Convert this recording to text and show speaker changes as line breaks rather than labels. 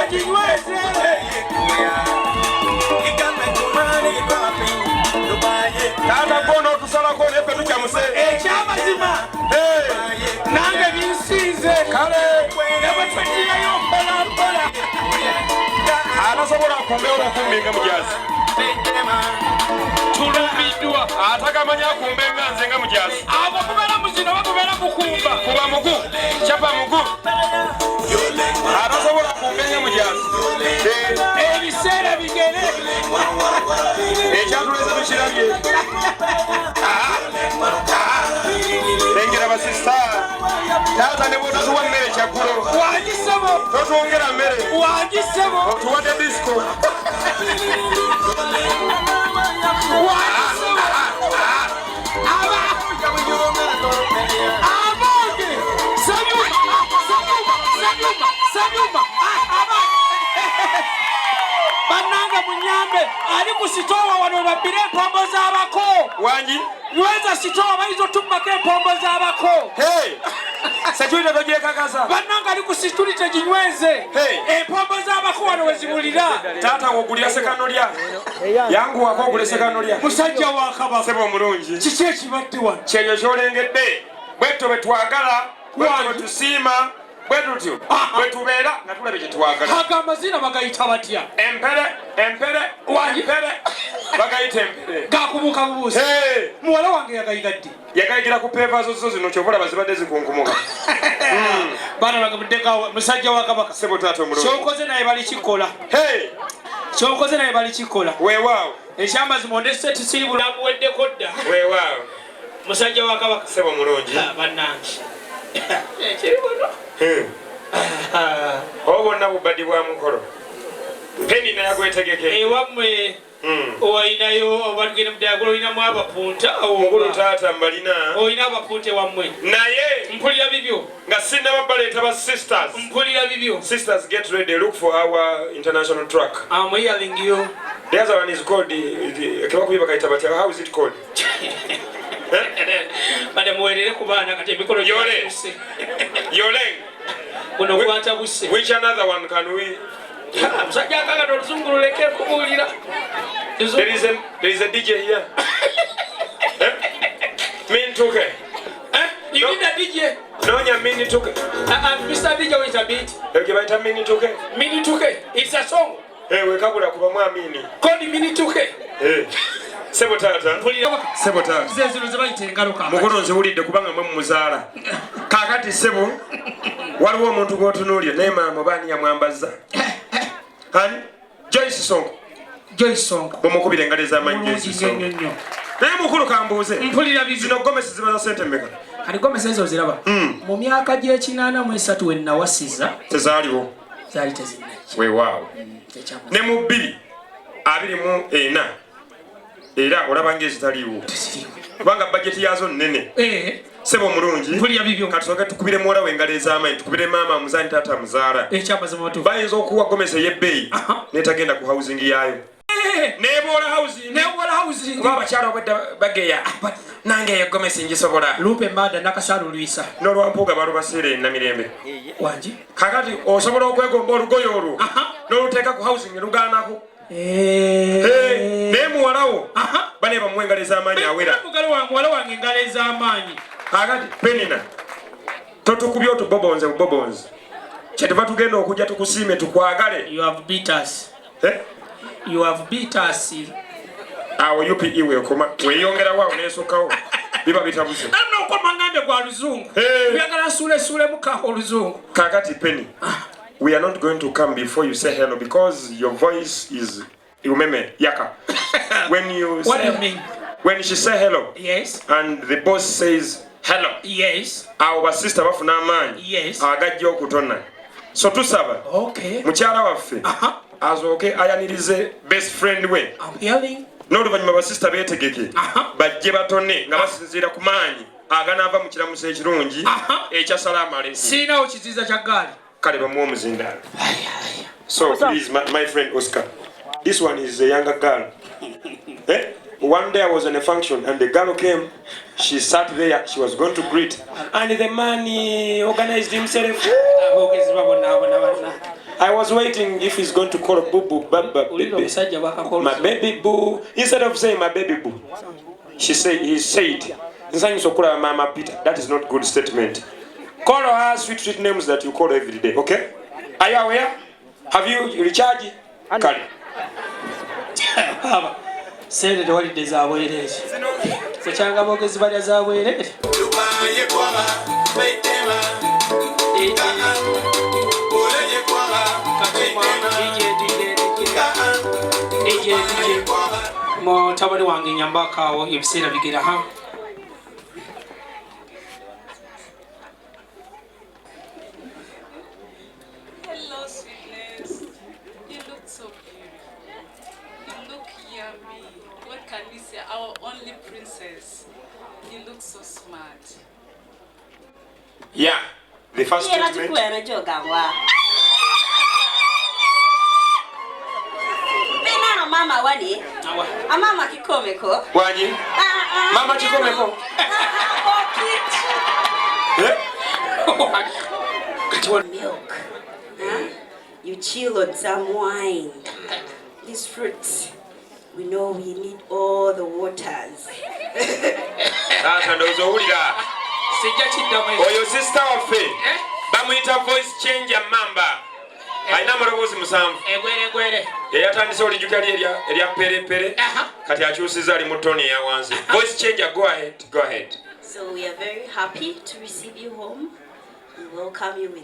jinyweze
tata kono tusalako nefe tukyamuse
ekyamazima nange binsinze
kale
nebatwedirayo mpolampola
atasobola kumbeera okumbinga mujazi
tulumbidwa
atakamanya akumbenga nze nga mujazi
abo kubeera muzino bakubeera mukumba
kuba mugu kyapa mugu atasobola kumbenga mujazi
ebiseera bigere
ekyatuleza tukirabye lengera basista taata ne bwotatuwa mmere kyaggulo
wangisebo
totwongera mmere
wangisebo
otuwadde disco
Bananga munyambe ali kusitowa wano babire empombo z'abako
wangi
nyweza sitowa bayizo tummako empombo z'abako
sekiwulire togyekakasa
bannanga ali kusitulite ginyweze empombo z'abako wano wezibulira
taata wogulira sekano lya yanguwako ogule sekano lya
musajja wa kabaka
seba omulungi
kiki ekibadde wano
kyekyo kyolengedde bwetto bwe twagala bwetto bwe tusiima bwe tutyo bwe tubeera nga tulabe kye twagala
aga amazina bagayita batya
empere bagayita empere
gakubuuka bubuusi muwala wange yagayiga ddi
yagayigira ku peeva zo zino kyobulaba zibadde zikunkumuka
baana bange muddekawo musajja wa kabaka
sebo taata omulungi
kyokoze naye bali kikola kyokoze naye bali kikola
weewaawo
ekyamazima ondese tisiri bulamu weddeko dda
weewaawo
musajja wa kabaka
sebo omulungi
bannange ekiri buno
oba bonna bubaddi bwa mukolo Bannyina yagwetegeke
ewammwe oyinayo obatugenda muddagula olinamu abapunta
omukulu taata mbalina
olina abapunta ewammwe
naye
mpulira bibyo
nga sinnaba baleeta ba sisters
mpulira bibyo
sisters get ready look for our international truck
I'm hearing you
the other one is called kebakubiba kayita batya how is it called
bade muwerere ku baana kati emikolo
Yole. Yoleng
buno kwata busse
which another one can we
musajja akagata oluzungu luleke kubuulira
there is a DJ here Mintuke
you need a DJ
nonya Mintuke
Mr. DJ wait a bit
ekibaita Mintuke
Minituke it's a song
wekabula kuba mwamini
kodi Minituke
sebo taata sebo taata
zezino zebayita engalo kama
mukolo nziwulidde kubanga mwe mumuzaala kakati sebo waliwo omuntu gwotunuulye naye maama baani yamwambaza ani Joyce Sonko mumukubira engalo ez'amanyi Joyce Sonko naye mukulu kambuuze
mpulira bibi
zino gomesi ziba za sente mmeka
kati gomesi ezo ziraba mu myaka gy'ekinaana we nawasiza
tezaaliwo
zaali tezinaki
weewaawo ne mu 2024 era olaba ng'ezitaliiwo kubanga bajeti yazo nnene sebo omulungi
mpulira bibyo
katusooke tukubire muwala we engalo ez'amaanyi tukubire maama muzaani taata muzaala
ekyamazima otu
bayinza okuwa gomesi ey'ebbeeyi netagenda ku housing yaayo neboola housing kuba abakyala obwedda bageya nange eyo gomesi ngisobola
lumpe mbada nakasalulwisa
n'olwampuuga balubaseera ennamirembe
wangi
kakati osobola okwegomba olugoye olwo n'oluteeka ku housing lugaanako naye muwalawo bane bamuwa engalo ez'amaanyi awera
muwala wange engalo ez'amaanyi
kakati Bannyina totukubye otubobonze bubobonze kyetuva tugenda okujja tukusiime tukwagale
you have beat us
awo UPE weekoma weeyongerawo awo neesookawo biba bitabuze
nokoma ngambe gwa luzungu byagala sulemuka oluzungu
kakati Penny we are not going to come before you say hello because your voice is umeme yaka when you
what
say,
do you mean
when she say hello
yes
and the boss says hello
yes
awo basista bafuna amaanyi
yes
agajja okutona so tusaba mukyala waffe azooke ayanirize best friend we n'oluvannyuma basista beetegeke bajje batone nga basinziira ku maanyi aganaava mu kiramuso ekirungi ekya salamu aleikum
siinawo kiziiza kya gaali
kale bamuwa omuzindaalo so please my friend Oscar this one is a younger girl one day I was in a function and the girl came she sat there she was going to greet and the man organized himself I was waiting if he's going to call Boo Boo, my baby boo. Instead of saying my baby boo, he said, Mama Peter. That is not good statement. Call her sweet names that you call every day, okay? Are you aware? Have you recharged? Kali.
Sente tewalidde za bwereere. Sekyanga Boogezi balya za bwereere. Mutabani wange nyambakaawo ebiseera bigera ha.
Hello, sweetness. You look so beautiful. You look yummy. What can we say? Our only princess. You look so smart.
Yeah, the first statement.
Mama wani? Mama kikomeko.
Wani? Mama kikomeko.
Milk. You chill on some wine. These fruits. We know we need all the waters.
Sasa ndo uzowulira. Oyo sister waffe. Bamuyita voice changer mamba. Aina amaloboozi musanvu.
Egwere.
Eyatandise olijjuka erya perepere. Kati akyusiza ali mu ttoni eya wansi. Voice changer, go ahead.
So we are very happy to receive you home. We welcome you with